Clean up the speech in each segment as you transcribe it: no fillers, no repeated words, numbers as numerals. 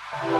Good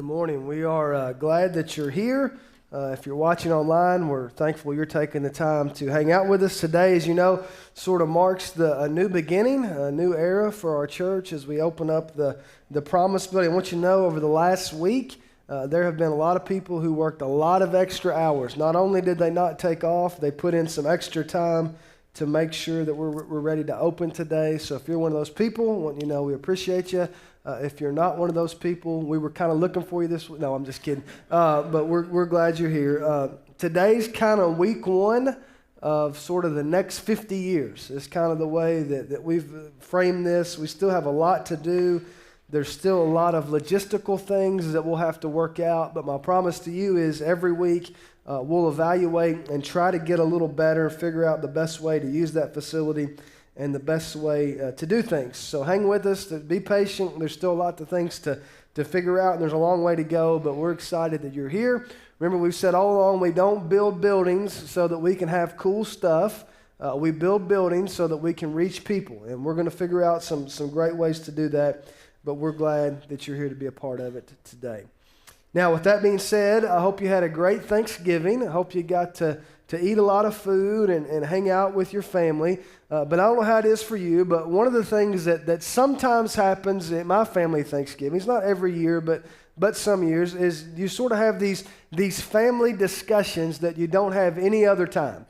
morning. We are glad that you're here. If you're watching online, we're thankful you're taking the time to hang out with us today. As you know, sort of marks a new beginning, a new era for our church as we open up the Promise Building. I want you to know over the last week, there have been a lot of people who worked a lot of extra hours. Not only did they not take off, they put in some extra time to make sure that we're ready to open today. So if you're one of those people, I want you to know we appreciate you. If you're not one of those people, we were kind of looking for you this week. No, I'm just kidding. But we're glad you're here. Today's kind of week one of sort of the next 50 years. It's kind of the way that we've framed this. We still have a lot to do. There's still a lot of logistical things that we'll have to work out. But my promise to you is every week we'll evaluate and try to get a little better, figure out the best way to use that facility and the best way to do things. So hang with us, be patient. There's still a lot of things to figure out, and there's a long way to go, but we're excited that you're here. Remember, we've said all along, we don't build buildings so that we can have cool stuff. We build buildings so that we can reach people, and we're going to figure out some great ways to do that, but we're glad that you're here to be a part of it today. Now, with that being said, I hope you had a great Thanksgiving. I hope you got to eat a lot of food and hang out with your family. But I don't know how it is for you, but one of the things that sometimes happens at my family Thanksgiving, it's not every year, but some years, is you sort of have these family discussions that you don't have any other time.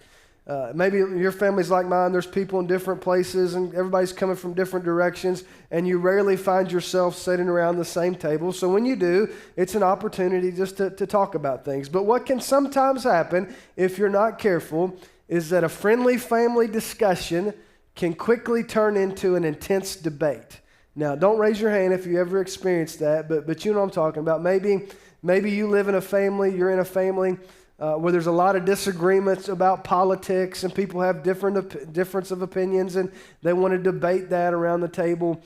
Maybe your family's like mine. There's people in different places, and everybody's coming from different directions, and you rarely find yourself sitting around the same table. So when you do, it's an opportunity just to talk about things. But what can sometimes happen, if you're not careful, is that a friendly family discussion can quickly turn into an intense debate. Now, don't raise your hand if you ever experienced that, but you know what I'm talking about. Maybe you live in a family, you're in a family where there's a lot of disagreements about politics, and people have difference of opinions, and they want to debate that around the table.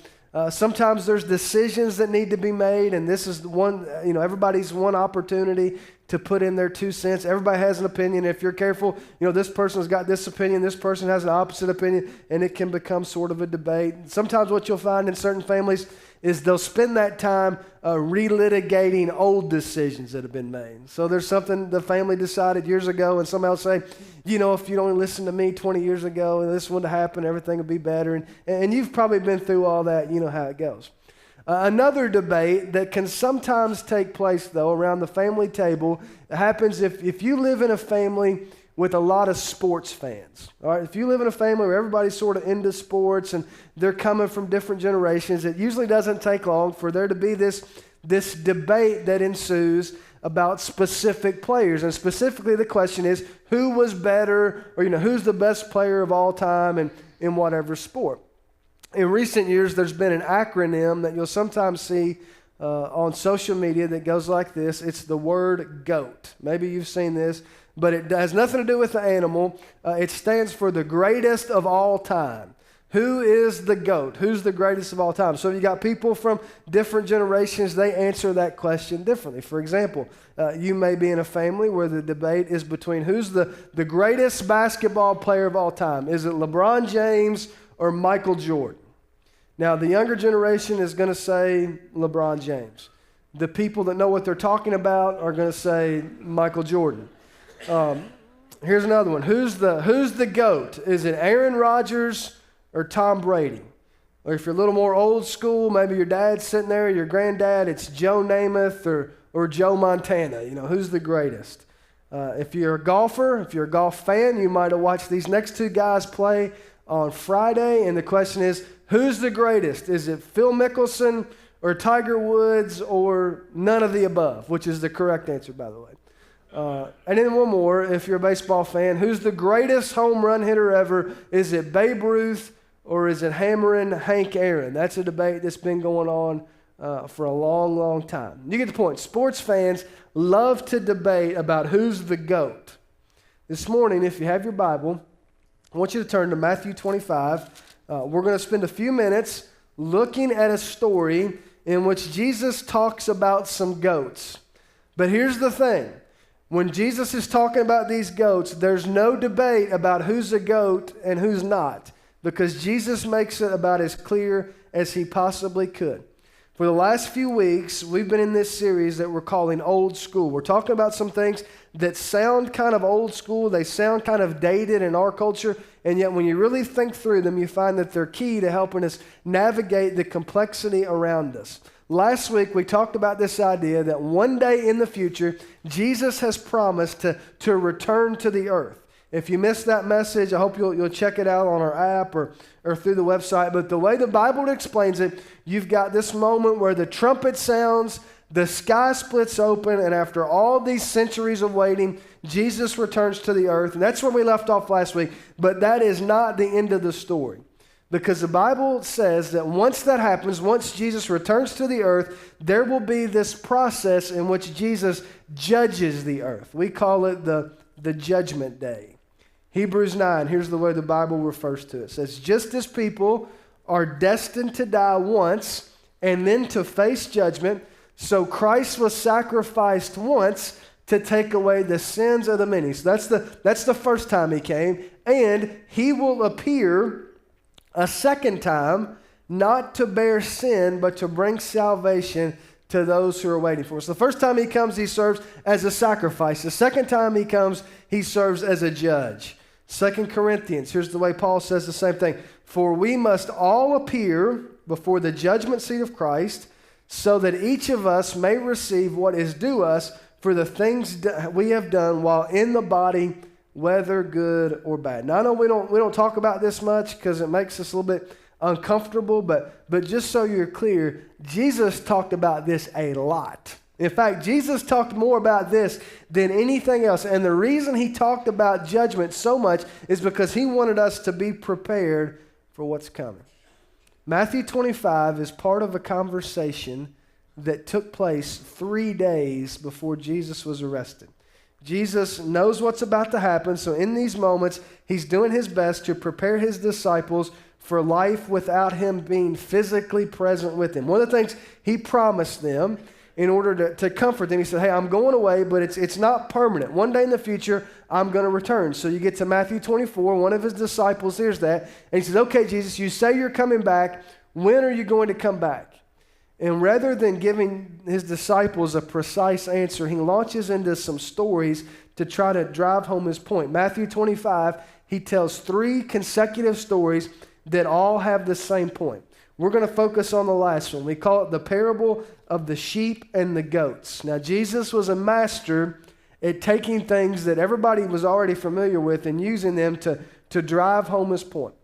Sometimes there's decisions that need to be made, and this is one, everybody's one opportunity to put in their 2 cents. Everybody has an opinion. If you're careful, this person's got this opinion, this person has an opposite opinion, and it can become sort of a debate. Sometimes what you'll find in certain families is they'll spend that time relitigating old decisions that have been made. So there's something the family decided years ago, and somebody will say, if you'd only listened to me 20 years ago and this would happen, everything would be better. And you've probably been through all that. You know how it goes. Another debate that can sometimes take place, though, around the family table happens if you live in a family with a lot of sports fans. All right, if you live in a family where everybody's sort of into sports and they're coming from different generations, it usually doesn't take long for there to be this debate that ensues about specific players. And specifically the question is, who was better, or who's the best player of all time in whatever sport. In recent years, there's been an acronym that you'll sometimes see on social media that goes like this. It's the word GOAT. Maybe you've seen this, but it has nothing to do with the animal. It stands for the greatest of all time. Who is the GOAT? Who's the greatest of all time? So you got people from different generations, they answer that question differently. For example, you may be in a family where the debate is between who's the greatest basketball player of all time. Is it LeBron James or Michael Jordan? Now, the younger generation is going to say LeBron James. The people that know what they're talking about are going to say Michael Jordan. Here's another one. Who's the GOAT? Is it Aaron Rodgers or Tom Brady? Or if you're a little more old school, maybe your dad's sitting there, your granddad, it's Joe Namath or Joe Montana. Who's the greatest? If you're a golfer, if you're a golf fan, you might have watched these next two guys play on Friday, and the question is, who's the greatest? Is it Phil Mickelson or Tiger Woods or none of the above, which is the correct answer, by the way. And then one more, if you're a baseball fan, who's the greatest home run hitter ever? Is it Babe Ruth or is it hammering Hank Aaron? That's a debate that's been going on for a long, long time. You get the point. Sports fans love to debate about who's the GOAT. This morning, if you have your Bible, I want you to turn to Matthew 25. We're going to spend a few minutes looking at a story in which Jesus talks about some goats. But here's the thing. When Jesus is talking about these goats, there's no debate about who's a goat and who's not, because Jesus makes it about as clear as he possibly could. For the last few weeks, we've been in this series that we're calling Old School. We're talking about some things that sound kind of old school, they sound kind of dated in our culture, and yet when you really think through them, you find that they're key to helping us navigate the complexity around us. Last week, we talked about this idea that one day in the future, Jesus has promised to return to the earth. If you missed that message, I hope you'll check it out on our app or through the website. But the way the Bible explains it, you've got this moment where the trumpet sounds, the sky splits open, and after all these centuries of waiting, Jesus returns to the earth. And that's where we left off last week. But that is not the end of the story. Because the Bible says that once that happens, once Jesus returns to the earth, there will be this process in which Jesus judges the earth. We call it the judgment day. Hebrews 9, here's the way the Bible refers to it. It says, just as people are destined to die once and then to face judgment, so Christ was sacrificed once to take away the sins of the many. So that's the first time he came. And he will appear a second time, not to bear sin, but to bring salvation to those who are waiting for us. The first time he comes, he serves as a sacrifice. The second time he comes, he serves as a judge. 2 Corinthians, here's the way Paul says the same thing. For we must all appear before the judgment seat of Christ, so that each of us may receive what is due us for the things we have done while in the body, whether good or bad. Now, I know we don't talk about this much because it makes us a little bit uncomfortable, but just so you're clear, Jesus talked about this a lot. In fact, Jesus talked more about this than anything else. And the reason he talked about judgment so much is because he wanted us to be prepared for what's coming. Matthew 25 is part of a conversation that took place 3 days before Jesus was arrested. Jesus knows what's about to happen, so in these moments, he's doing his best to prepare his disciples for life without him being physically present with them. One of the things he promised them in order to comfort them, he said, hey, I'm going away, but it's not permanent. One day in the future, I'm going to return. So you get to Matthew 24, one of his disciples hears that, and he says, okay, Jesus, you say you're coming back. When are you going to come back? And rather than giving his disciples a precise answer, he launches into some stories to try to drive home his point. Matthew 25, he tells 3 consecutive stories that all have the same point. We're going to focus on the last one. We call it the parable of the sheep and the goats. Now, Jesus was a master at taking things that everybody was already familiar with and using them to drive home his point.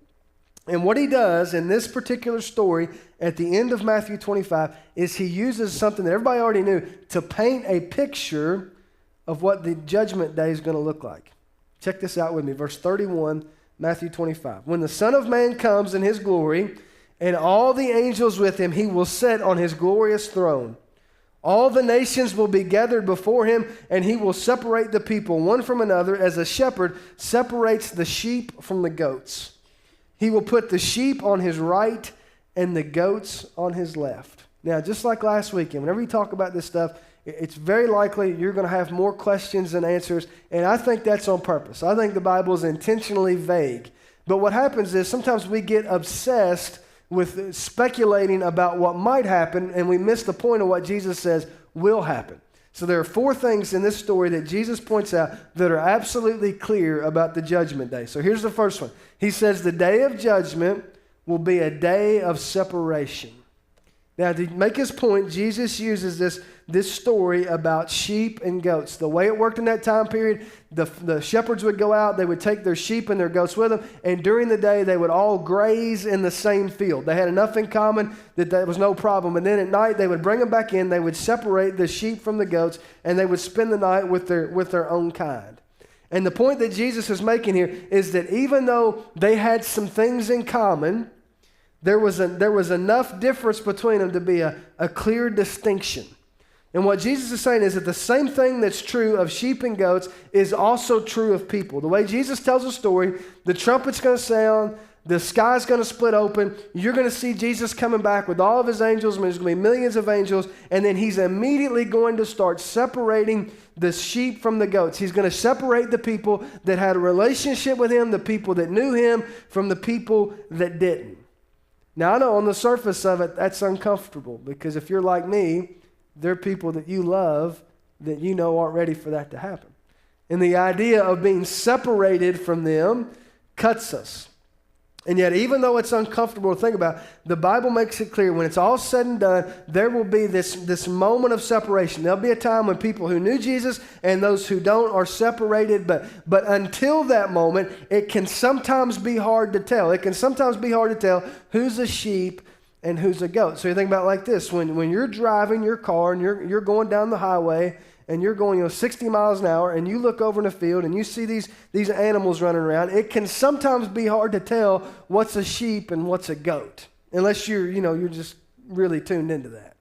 And what he does in this particular story at the end of Matthew 25 is he uses something that everybody already knew to paint a picture of what the judgment day is going to look like. Check this out with me. Verse 31, Matthew 25. When the Son of Man comes in his glory and all the angels with him, he will sit on his glorious throne. All the nations will be gathered before him, and he will separate the people one from another as a shepherd separates the sheep from the goats. He will put the sheep on his right and the goats on his left. Now, just like last weekend, whenever you talk about this stuff, it's very likely you're going to have more questions than answers, and I think that's on purpose. I think the Bible is intentionally vague. But what happens is sometimes we get obsessed with speculating about what might happen, and we miss the point of what Jesus says will happen. So there are 4 things in this story that Jesus points out that are absolutely clear about the judgment day. So here's the first one. He says the day of judgment will be a day of separation. Now, to make his point, Jesus uses this story about sheep and goats. The way it worked in that time period, the shepherds would go out, they would take their sheep and their goats with them, and during the day they would all graze in the same field. They had enough in common that there was no problem. And then at night they would bring them back in, they would separate the sheep from the goats, and they would spend the night with their own kind. And the point that Jesus is making here is that even though they had some things in common, there was enough difference between them to be a clear distinction. And what Jesus is saying is that the same thing that's true of sheep and goats is also true of people. The way Jesus tells a story, the trumpet's going to sound, The sky's going to split open. You're going to see Jesus coming back with all of his angels. I mean, there's going to be millions of angels. And then he's immediately going to start separating the sheep from the goats. He's going to separate the people that had a relationship with him, the people that knew him, from the people that didn't. Now, I know on the surface of it, that's uncomfortable, because if you're like me, there are people that you love that you know aren't ready for that to happen. And the idea of being separated from them cuts us. And yet, even though it's uncomfortable to think about, the Bible makes it clear when it's all said and done, there will be this moment of separation. There'll be a time when people who knew Jesus and those who don't are separated. But until that moment, it can sometimes be hard to tell. It can sometimes be hard to tell who's a sheep and who's a goat. So you think about it like this. When you're driving your car and you're going down the highway, and you're going 60 miles an hour, and you look over in the field and you see these animals running around, it can sometimes be hard to tell what's a sheep and what's a goat, unless you're just really tuned into that.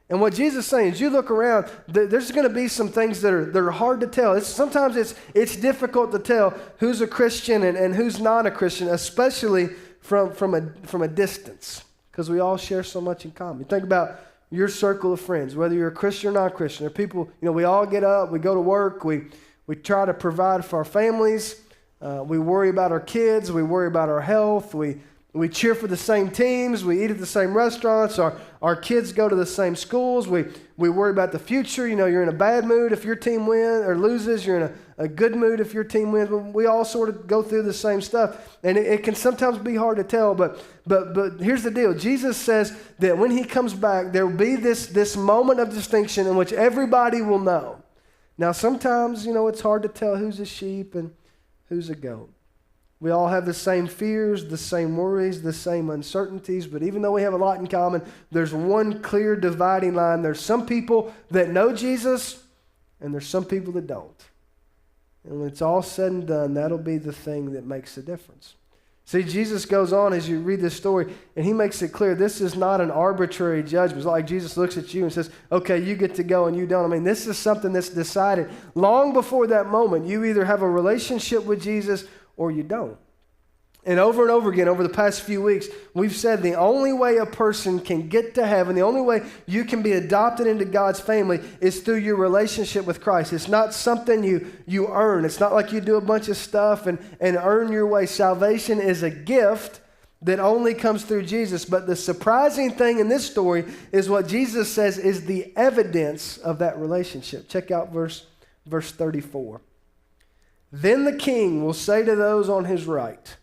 And what Jesus is saying is, you look around, there's going to be some things that are hard to tell. Sometimes it's difficult to tell who's a Christian and who's not a Christian, especially from a distance, because we all share so much in common. You think about your circle of friends, whether you're a Christian or not Christian. There are people, we all get up, we go to work, we try to provide for our families, we worry about our kids, we worry about our health, we cheer for the same teams, we eat at the same restaurants, our kids go to the same schools, we worry about the future. You're in a bad mood if your team wins or loses, you're in a good mood if your team wins. We all sort of go through the same stuff, and it can sometimes be hard to tell, but here's the deal. Jesus says that when he comes back, there will be this moment of distinction in which everybody will know. Now, sometimes, it's hard to tell who's a sheep and who's a goat. We all have the same fears, the same worries, the same uncertainties, but even though we have a lot in common, there's one clear dividing line. There's some people that know Jesus, and there's some people that don't. And when it's all said and done, that'll be the thing that makes the difference. See, Jesus goes on as you read this story, and he makes it clear this is not an arbitrary judgment. It's not like Jesus looks at you and says, okay, you get to go and you don't. I mean, this is something that's decided long before that moment. You either have a relationship with Jesus or you don't. And over again, over the past few weeks, we've said the only way a person can get to heaven, the only way you can be adopted into God's family is through your relationship with Christ. It's not something you earn. It's not like you do a bunch of stuff and earn your way. Salvation is a gift that only comes through Jesus. But the surprising thing in this story is what Jesus says is the evidence of that relationship. Check out verse 34. Then the king will say to those on his right,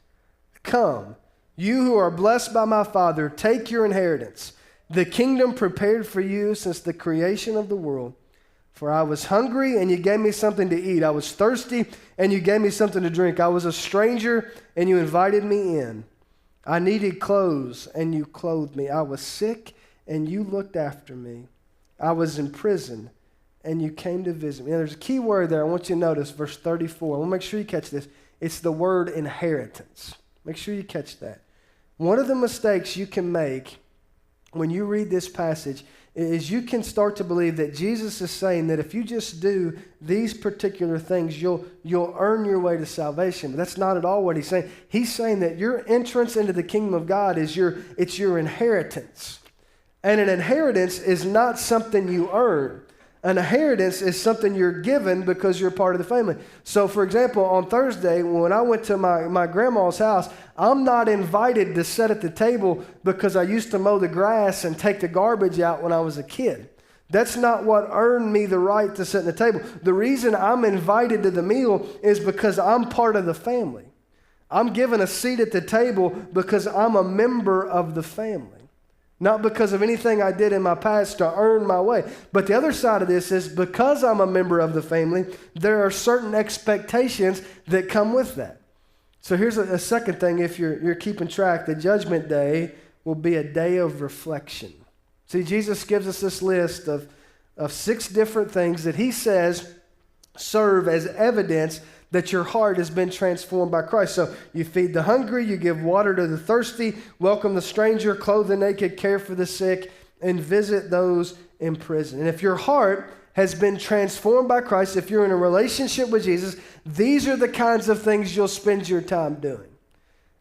"Come, you who are blessed by my Father, take your inheritance, the kingdom prepared for you since the creation of the world. For I was hungry, and you gave me something to eat. I was thirsty, and you gave me something to drink. I was a stranger, and you invited me in. I needed clothes, and you clothed me. I was sick, and you looked after me. I was in prison, and you came to visit me." Now, there's a key word there. I want you to notice, verse 34. I want to make sure you catch this. It's the word inheritance. Make sure you catch that. One of the mistakes you can make when you read this passage is you can start to believe that Jesus is saying that if you just do these particular things, you'll earn your way to salvation. But that's not at all what he's saying. He's saying that your entrance into the kingdom of God is it's your inheritance. And an inheritance is not something you earn. An inheritance is something you're given because you're part of the family. So, for example, on Thursday, when I went to my grandma's house, I'm not invited to sit at the table because I used to mow the grass and take the garbage out when I was a kid. That's not what earned me the right to sit at the table. The reason I'm invited to the meal is because I'm part of the family. I'm given a seat at the table because I'm a member of the family. Not because of anything I did in my past to earn my way. But the other side of this is because I'm a member of the family, there are certain expectations that come with that. So here's a second thing if you're keeping track. The judgment day will be a day of reflection. See, Jesus gives us this list of 6 different things that he says serve as evidence that your heart has been transformed by Christ. So you feed the hungry, you give water to the thirsty, welcome the stranger, clothe the naked, care for the sick, and visit those in prison. And if your heart has been transformed by Christ, if you're in a relationship with Jesus, these are the kinds of things you'll spend your time doing.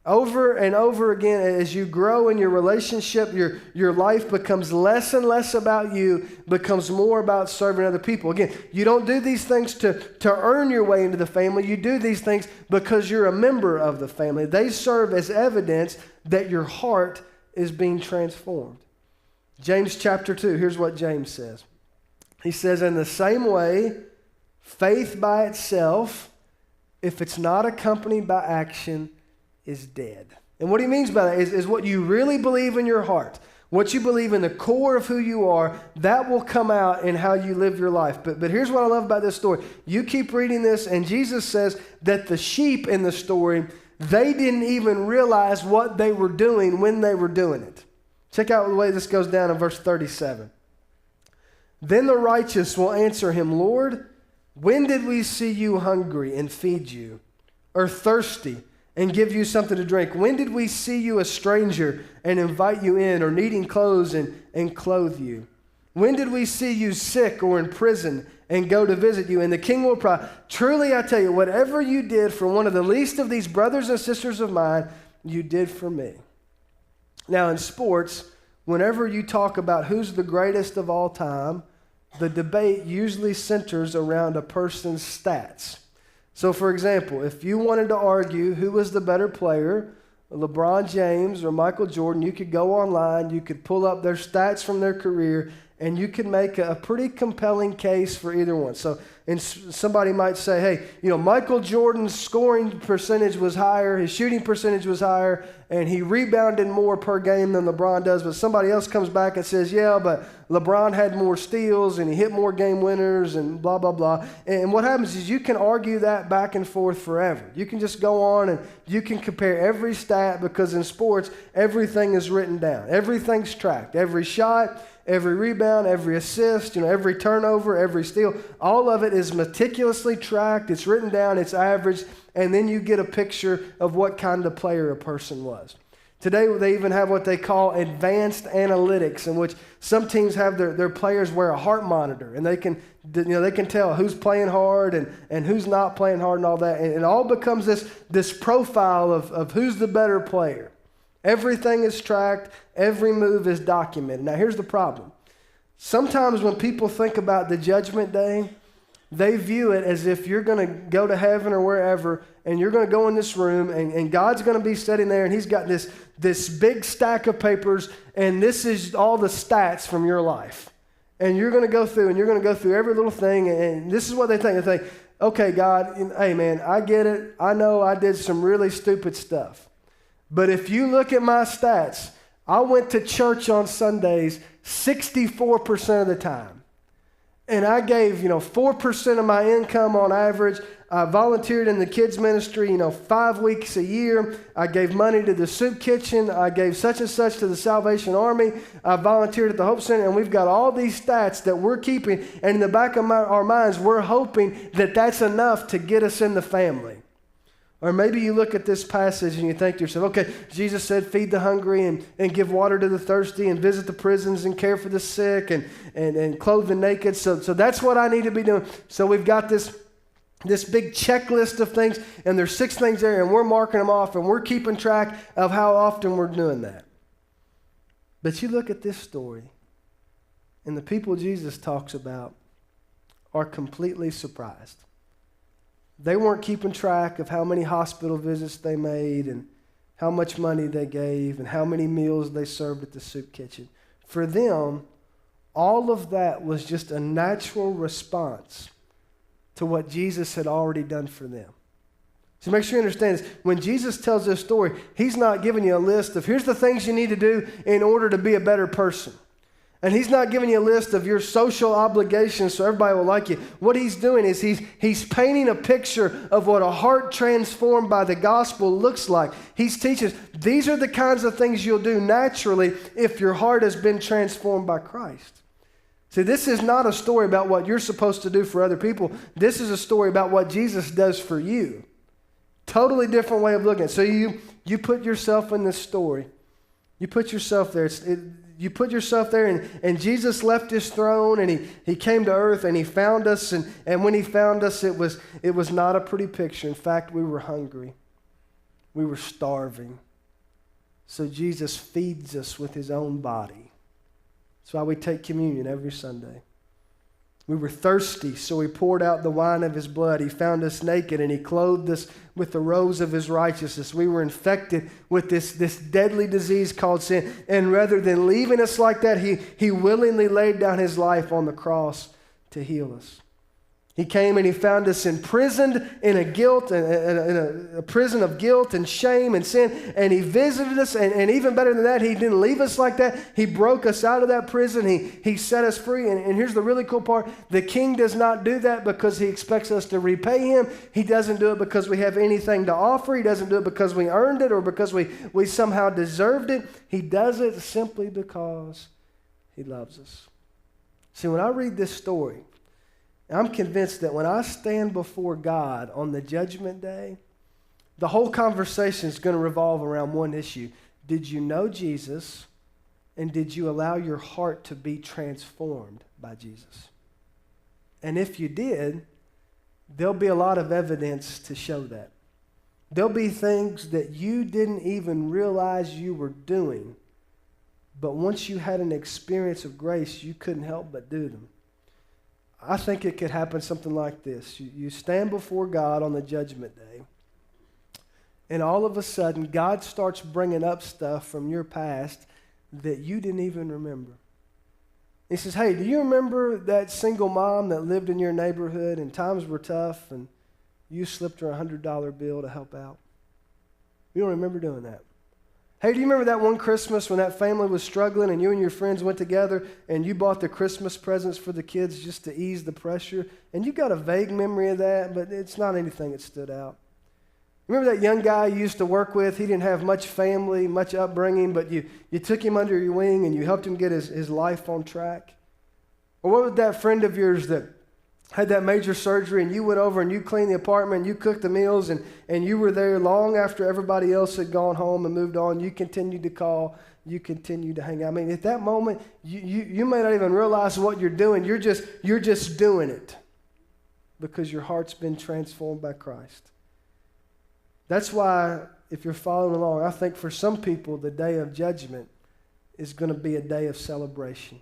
Over and over again, as you grow in your relationship, your life becomes less and less about you, becomes more about serving other people. Again, you don't do these things to earn your way into the family. You do these things because you're a member of the family. They serve as evidence that your heart is being transformed. James chapter 2, here's what James says. He says, in the same way, faith by itself, if it's not accompanied by action, is dead. And what he means by that is what you really believe in your heart, what you believe in the core of who you are, that will come out in how you live your life. But here's what I love about this story. You keep reading this, and Jesus says that the sheep in the story, they didn't even realize what they were doing when they were doing it. Check out the way this goes down in verse 37. Then the righteous will answer him, Lord, when did we see you hungry and feed you, or thirsty and give you something to drink? When did we see you a stranger and invite you in, or needing clothes and clothe you? When did we see you sick or in prison and go to visit you? And the king will reply, truly I tell you, whatever you did for one of the least of these brothers and sisters of mine, you did for me. Now in sports, whenever you talk about who's the greatest of all time, the debate usually centers around a person's stats. So, for example, if you wanted to argue who was the better player, LeBron James or Michael Jordan, you could go online, you could pull up their stats from their career, and you can make a pretty compelling case for either one. So, and somebody might say, hey, Michael Jordan's scoring percentage was higher, his shooting percentage was higher, and he rebounded more per game than LeBron does. But somebody else comes back and says, yeah, but LeBron had more steals and he hit more game winners and blah, blah, blah. And what happens is you can argue that back and forth forever. You can just go on and you can compare every stat, because in sports, everything is written down. Everything's tracked. Every shot, every rebound, every assist, every turnover, every steal, all of it is meticulously tracked. It's written down, it's averaged, and then you get a picture of what kind of player a person was. Today, they even have what they call advanced analytics, in which some teams have their players wear a heart monitor, and they can tell who's playing hard and who's not playing hard and all that. And it all becomes this profile of who's the better player. Everything is tracked. Every move is documented. Now, here's the problem. Sometimes when people think about the judgment day, they view it as if you're going to go to heaven or wherever, and you're going to go in this room, and God's going to be sitting there, and he's got this big stack of papers, and this is all the stats from your life. And you're going to go through, and you're going to go through every little thing, and this is what they think. They think, okay, God, hey, man, I get it. I know I did some really stupid stuff. But if you look at my stats, I went to church on Sundays 64% of the time. And I gave, 4% of my income on average. I volunteered in the kids ministry, 5 weeks a year. I gave money to the soup kitchen. I gave such and such to the Salvation Army. I volunteered at the Hope Center. And we've got all these stats that we're keeping. And in the back of our minds, we're hoping that that's enough to get us in the family. Or maybe you look at this passage and you think to yourself, okay, Jesus said feed the hungry and give water to the thirsty and visit the prisons and care for the sick and clothe the naked. So that's what I need to be doing. So we've got this big checklist of things, and there's 6 things there, and we're marking them off, and we're keeping track of how often we're doing that. But you look at this story, and the people Jesus talks about are completely surprised. They weren't keeping track of how many hospital visits they made and how much money they gave and how many meals they served at the soup kitchen. For them, all of that was just a natural response to what Jesus had already done for them. So make sure you understand this. When Jesus tells this story, he's not giving you a list of here's the things you need to do in order to be a better person. And he's not giving you a list of your social obligations so everybody will like you. What he's doing is he's painting a picture of what a heart transformed by the gospel looks like. He's teaching us these are the kinds of things you'll do naturally if your heart has been transformed by Christ. See, this is not a story about what you're supposed to do for other people. This is a story about what Jesus does for you. Totally different way of looking at it. So you put yourself in this story. You put yourself there. You put yourself there, and Jesus left his throne, and he came to earth, and he found us, and when he found us, it was not a pretty picture. In fact, we were hungry. We were starving. So Jesus feeds us with his own body. That's why we take communion every Sunday. We were thirsty, so he poured out the wine of his blood. He found us naked, and he clothed us with the robes of his righteousness. We were infected with this deadly disease called sin. And rather than leaving us like that, he willingly laid down his life on the cross to heal us. He came and he found us imprisoned in a prison of guilt and shame and sin. And he visited us. And even better than that, he didn't leave us like that. He broke us out of that prison. He set us free. And here's the really cool part. The king does not do that because he expects us to repay him. He doesn't do it because we have anything to offer. He doesn't do it because we earned it or because we somehow deserved it. He does it simply because he loves us. See, when I read this story, I'm convinced that when I stand before God on the judgment day, the whole conversation is going to revolve around one issue. Did you know Jesus, and did you allow your heart to be transformed by Jesus? And if you did, there'll be a lot of evidence to show that. There'll be things that you didn't even realize you were doing, but once you had an experience of grace, you couldn't help but do them. I think it could happen something like this. You stand before God on the judgment day, and all of a sudden, God starts bringing up stuff from your past that you didn't even remember. He says, hey, do you remember that single mom that lived in your neighborhood and times were tough and you slipped her a $100 bill to help out? You don't remember doing that. Hey, do you remember that one Christmas when that family was struggling and you and your friends went together and you bought the Christmas presents for the kids just to ease the pressure? And you got a vague memory of that, but it's not anything that stood out. Remember that young guy you used to work with? He didn't have much family, much upbringing, but you took him under your wing and you helped him get his life on track. Or what was that friend of yours that had that major surgery and you went over and you cleaned the apartment and you cooked the meals and you were there long after everybody else had gone home and moved on? You continued to call, you continued to hang out. I mean, at that moment, you may not even realize what you're doing. You're just doing it because your heart's been transformed by Christ. That's why, if you're following along, I think for some people, the day of judgment is going to be a day of celebration.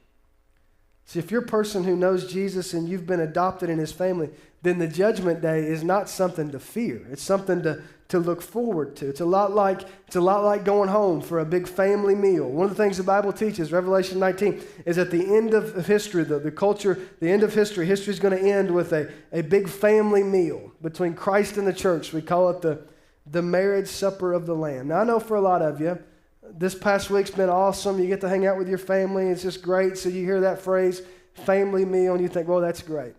See, if you're a person who knows Jesus and you've been adopted in his family, then the judgment day is not something to fear. It's something to look forward to. It's a lot like going home for a big family meal. One of the things the Bible teaches, Revelation 19, is at the end of history, the culture, the end of history is going to end with a big family meal between Christ and the church. We call it the marriage supper of the Lamb. Now, I know for a lot of you, this past week's been awesome. You get to hang out with your family. It's just great. So you hear that phrase, family meal, and you think, well, that's great.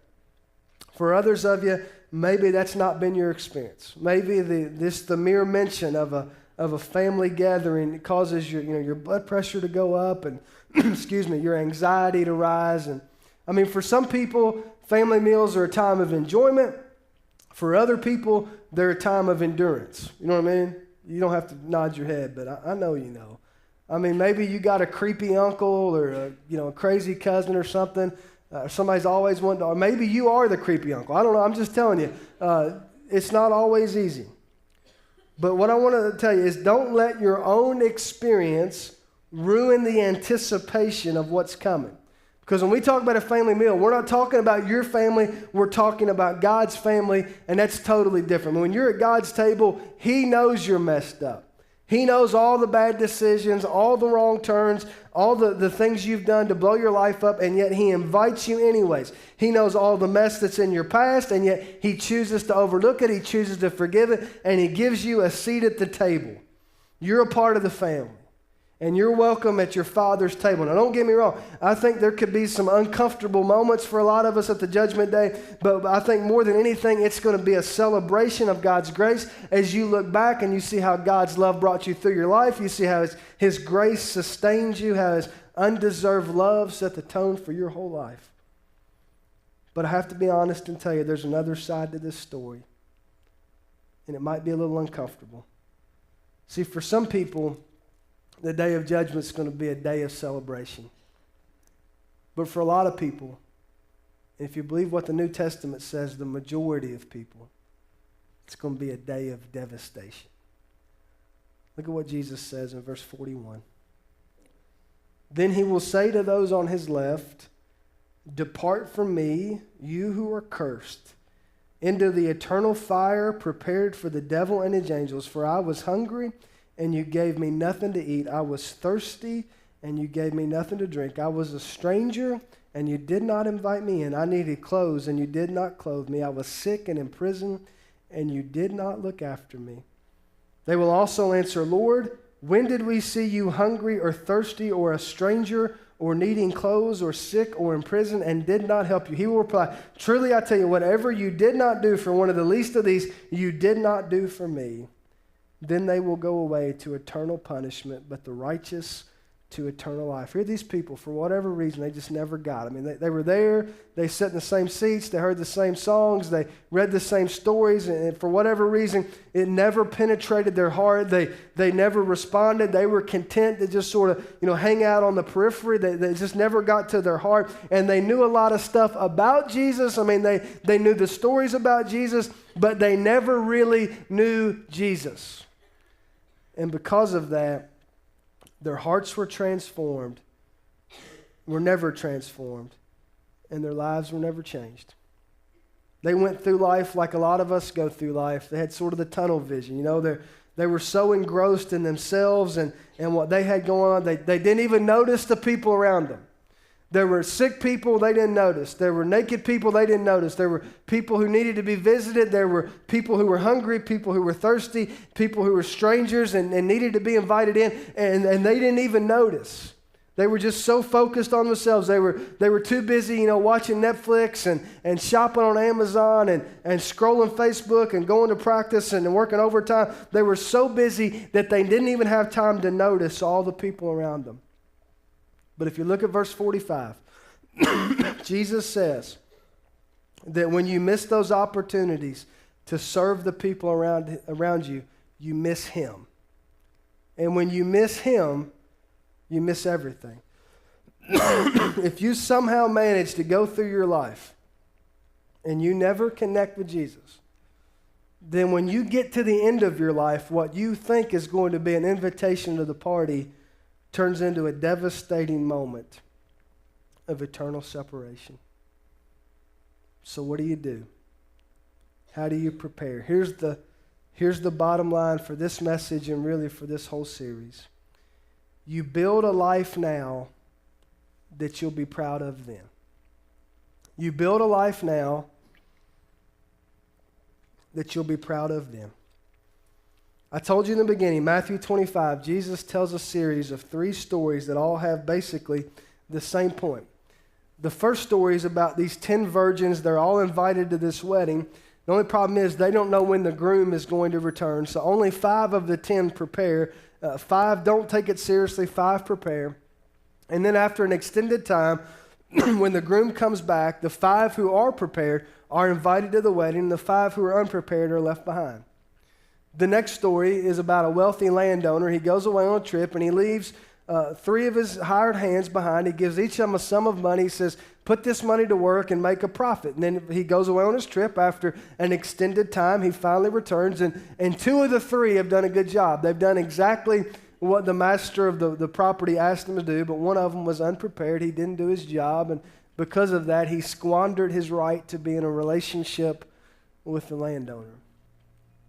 For others of you, maybe that's not been your experience. Maybe the mere mention of a family gathering causes your blood pressure to go up and your anxiety to rise. And I mean, for some people, family meals are a time of enjoyment. For other people, they're a time of endurance. You know what I mean? You don't have to nod your head, but I know you know. I mean, maybe you got a creepy uncle or a crazy cousin or something. Somebody's always wanted to, or maybe you are the creepy uncle. I don't know. I'm just telling you, it's not always easy. But what I want to tell you is don't let your own experience ruin the anticipation of what's coming. Because when we talk about a family meal, we're not talking about your family, we're talking about God's family, and that's totally different. When you're at God's table, he knows you're messed up. He knows all the bad decisions, all the wrong turns, all the things you've done to blow your life up, and yet he invites you anyways. He knows all the mess that's in your past, and yet he chooses to overlook it, he chooses to forgive it, and he gives you a seat at the table. You're a part of the family. And you're welcome at your Father's table. Now, don't get me wrong. I think there could be some uncomfortable moments for a lot of us at the judgment day, but I think more than anything, it's going to be a celebration of God's grace as you look back and you see how God's love brought you through your life. You see how his grace sustains you, how his undeserved love set the tone for your whole life. But I have to be honest and tell you, there's another side to this story, and it might be a little uncomfortable. See, for some people, the day of judgment is going to be a day of celebration. But for a lot of people, if you believe what the New Testament says, the majority of people, it's going to be a day of devastation. Look at what Jesus says in verse 41. Then he will say to those on his left, "Depart from me, you who are cursed, into the eternal fire prepared for the devil and his angels. For I was hungry, and you gave me nothing to eat. I was thirsty, and you gave me nothing to drink. I was a stranger, and you did not invite me in. I needed clothes, and you did not clothe me. I was sick and in prison, and you did not look after me." They will also answer, "Lord, when did we see you hungry or thirsty or a stranger or needing clothes or sick or in prison and did not help you?" He will reply, "Truly I tell you, whatever you did not do for one of the least of these, you did not do for me." Then they will go away to eternal punishment, but the righteous to eternal life. Here, these people, for whatever reason, they just never got. I mean, they were there, they sat in the same seats, they heard the same songs, they read the same stories, and for whatever reason, it never penetrated their heart. They never responded. They were content to just sort of, hang out on the periphery. They just never got to their heart, and they knew a lot of stuff about Jesus. I mean, they knew the stories about Jesus, but they never really knew Jesus. And because of that, their hearts were never transformed, and their lives were never changed. They went through life like a lot of us go through life. They had sort of the tunnel vision. They were so engrossed in themselves and what they had going on, they didn't even notice the people around them. There were sick people they didn't notice. There were naked people they didn't notice. There were people who needed to be visited. There were people who were hungry, people who were thirsty, people who were strangers and needed to be invited in, and they didn't even notice. They were just so focused on themselves. They were too busy, watching Netflix and shopping on Amazon and scrolling Facebook and going to practice and working overtime. They were so busy that they didn't even have time to notice all the people around them. But if you look at verse 45, Jesus says that when you miss those opportunities to serve the people around you, you miss him. And when you miss him, you miss everything. If you somehow manage to go through your life and you never connect with Jesus, then when you get to the end of your life, what you think is going to be an invitation to the party turns into a devastating moment of eternal separation. So what do? How do you prepare? Here's the bottom line for this message and really for this whole series. You build a life now that you'll be proud of then. You build a life now that you'll be proud of then. I told you in the beginning, Matthew 25, Jesus tells a series of 3 stories that all have basically the same point. The first story is about these 10 virgins. They're all invited to this wedding. The only problem is they don't know when the groom is going to return, so only 5 of the 10 prepare. 5 don't take it seriously, 5 prepare. And then after an extended time, when the groom comes back, the 5 who are prepared are invited to the wedding. The 5 who are unprepared are left behind. The next story is about a wealthy landowner. He goes away on a trip and he leaves 3 of his hired hands behind. He gives each of them a sum of money. He says, put this money to work and make a profit. And then he goes away on his trip. After an extended time, he finally returns. And 2 of the 3 have done a good job. They've done exactly what the master of the property asked them to do, but one of them was unprepared. He didn't do his job. And because of that, he squandered his right to be in a relationship with the landowner.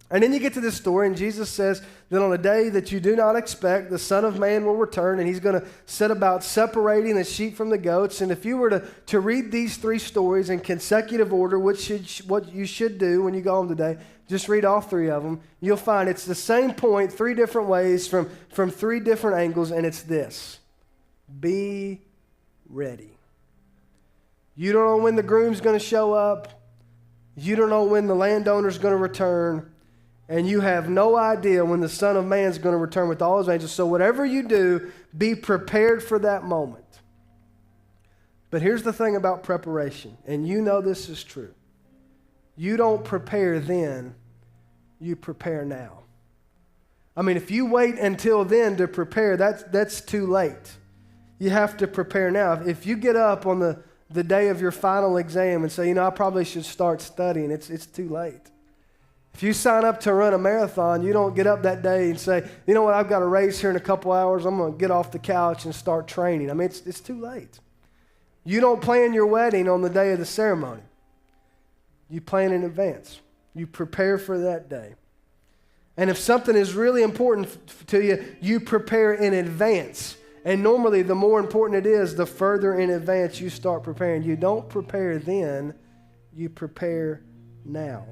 And then you get to this story, and Jesus says that on a day that you do not expect, the Son of Man will return, and he's going to set about separating the sheep from the goats. And if you were to read these 3 stories in consecutive order, what you should do when you go home today, just read all 3 of them. You'll find it's the same point, 3 different ways from 3 different angles, and it's this: be ready. You don't know when the groom's going to show up. You don't know when the landowner's going to return. And you have no idea when the Son of Man is going to return with all his angels. So whatever you do, be prepared for that moment. But here's the thing about preparation, and you know this is true. You don't prepare then, you prepare now. I mean, if you wait until then to prepare, that's too late. You have to prepare now. If you get up on the day of your final exam and say, I probably should start studying, it's too late. If you sign up to run a marathon, you don't get up that day and say, you know what, I've got a race here in a couple hours. I'm going to get off the couch and start training. I mean, it's too late. You don't plan your wedding on the day of the ceremony. You plan in advance. You prepare for that day. And if something is really important to you, you prepare in advance. And normally, the more important it is, the further in advance you start preparing. You don't prepare then, you prepare now.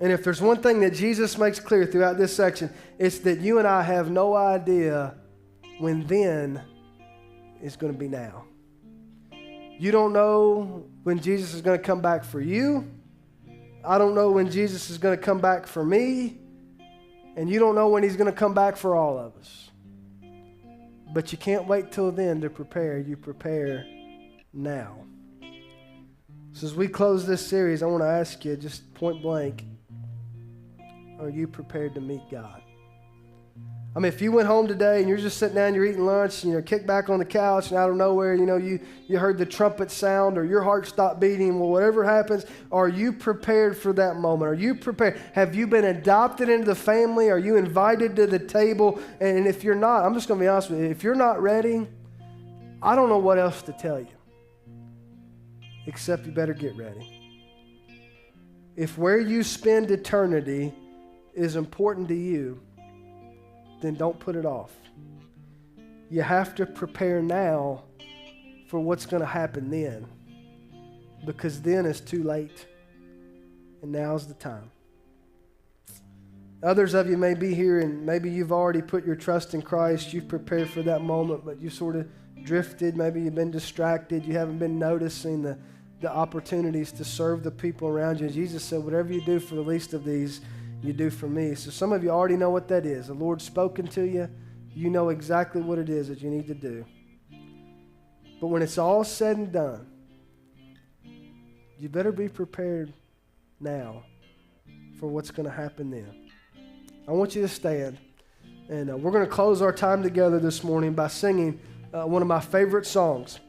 And if there's one thing that Jesus makes clear throughout this section, it's that you and I have no idea when then is going to be now. You don't know when Jesus is going to come back for you. I don't know when Jesus is going to come back for me. And you don't know when he's going to come back for all of us. But you can't wait till then to prepare. You prepare now. So as we close this series, I want to ask you just point blank, are you prepared to meet God? I mean, if you went home today and you're just sitting down, you're eating lunch, and you're kicked back on the couch, and out of nowhere, you heard the trumpet sound or your heart stopped beating, well, whatever happens, are you prepared for that moment? Are you prepared? Have you been adopted into the family? Are you invited to the table? And if you're not, I'm just going to be honest with you, if you're not ready, I don't know what else to tell you, except you better get ready. If where you spend eternity is important to you, then don't put it off. You have to prepare now for what's going to happen then, because then it's too late, and now's the time. Others of you may be here, and maybe you've already put your trust in Christ. You've prepared for that moment, but you sort of drifted. Maybe you've been distracted. You haven't been noticing the opportunities to serve the people around you. And Jesus said, whatever you do for the least of these, you do for me. So some of you already know what that is. The Lord's spoken to you. You know exactly what it is that you need to do. But when it's all said and done, you better be prepared now for what's going to happen then. I want you to stand. And we're going to close our time together this morning by singing one of my favorite songs.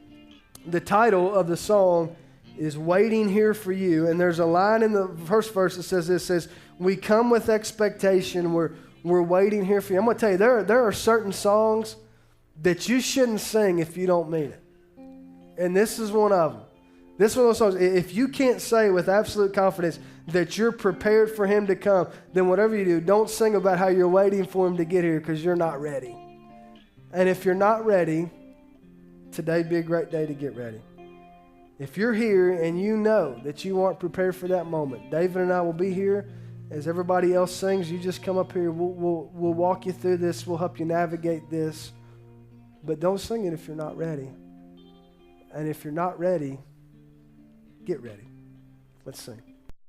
The title of the song is Waiting Here for You. And there's a line in the first verse that says this, says, we come with expectation, we're waiting here for you. I'm going to tell you, there are certain songs that you shouldn't sing if you don't mean it. And this is one of them. This is one of those songs, if you can't say with absolute confidence that you're prepared for him to come, then whatever you do, don't sing about how you're waiting for him to get here because you're not ready. And if you're not ready, today'd be a great day to get ready. If you're here and you know that you aren't prepared for that moment, David and I will be here. As everybody else sings, you just come up here. We'll walk you through this. We'll help you navigate this. But don't sing it if you're not ready. And if you're not ready, get ready. Let's sing.